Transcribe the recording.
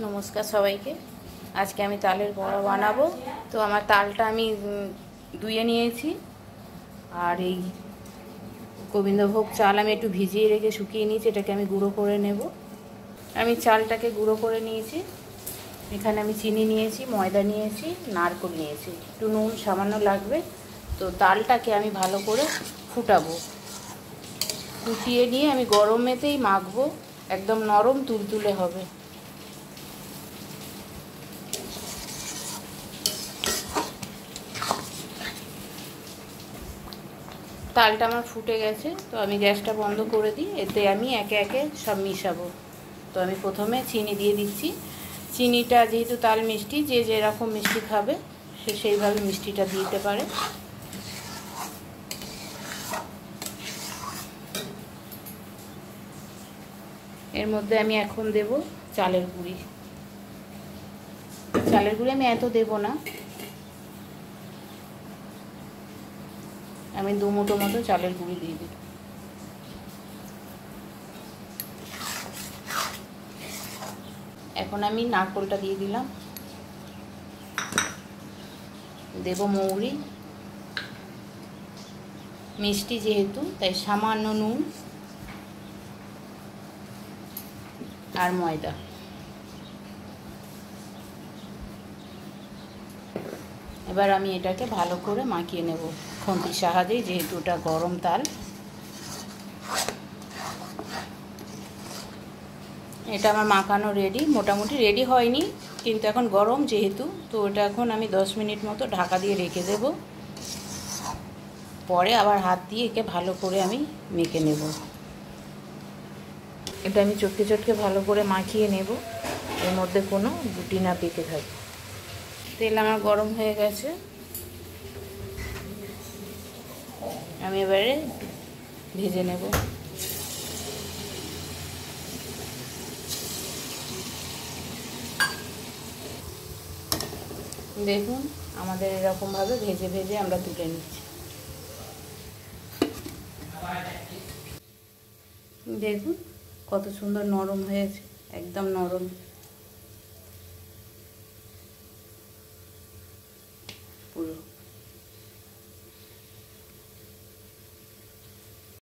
নমস্কার সবাইকে। আজকে আমি তালের বড়া বানাবো। তো আমার তালটা আমি ধুয়ে নিয়েছি, আর এই গোবিন্দভোগ চাল আমি একটু ভিজিয়ে রেখে শুকিয়ে নিয়েছি। এটাকে আমি গুঁড়ো করে নেব। আমি চালটাকে গুঁড়ো করে নিয়েছি। এখানে আমি চিনি নিয়েছি, ময়দা নিয়েছি, নারকেল নিয়েছি, একটু নুন সামান্য লাগবে। তো তালটাকে আমি ভালো করে ফুটাবো। ফুটিয়ে নিয়ে আমি গরমেতেই মাখবো, একদম নরম তুলতুলে হবে। তালটা আমার ফুটে গেছে, তো আমি গ্যাসটা বন্ধ করে দিই। এতে আমি একে একে সব মিশাবো। তো আমি প্রথমে চিনি দিয়ে দিচ্ছি। চিনিটা যেহেতু তাল মিষ্টি, যে যেরকম মিষ্টি খাবে সে সেইভাবে মিষ্টিটা দিতে পারে। এর মধ্যে আমি এখন দেব চালের গুঁড়ি। চালের গুঁড়ি আমি এত দেব না, আমি 2 মুঠো মতো চালের গুঁড়ি দিয়ে দিই। এখন আমি নারকেলটা দিয়ে দিলাম, দেব মৌরি। মিষ্টি যেহেতু তাই সামান্য নুন আর ময়দা। এবার আমি এটাকে ভালো করে মাখিয়ে নেব খুন্তির সাহায্যে, যেহেতু এটা গরম তাল। এটা আমার মাখানো রেডি, মোটামুটি রেডি হয়নি, কিন্তু এখন গরম যেহেতু, তো এটা এখন আমি 10 মিনিট মতো ঢাকা দিয়ে রেখে দেব। পরে আবার হাত দিয়ে একে ভালো করে আমি মেখে নেব। এটা আমি চটকে চটকে ভালো করে মাখিয়ে নেব, এর মধ্যে কোনো গুটি না পেকে থাকে। তেল আমার গরম হয়ে গেছে, আমি এবারে ভেজে নেব। দেখুন আমাদের এরকমভাবে ভেজে ভেজে আমরা তুলে নিচ্ছি। দেখুন কত সুন্দর নরম হয়েছে, একদম নরম। পুরো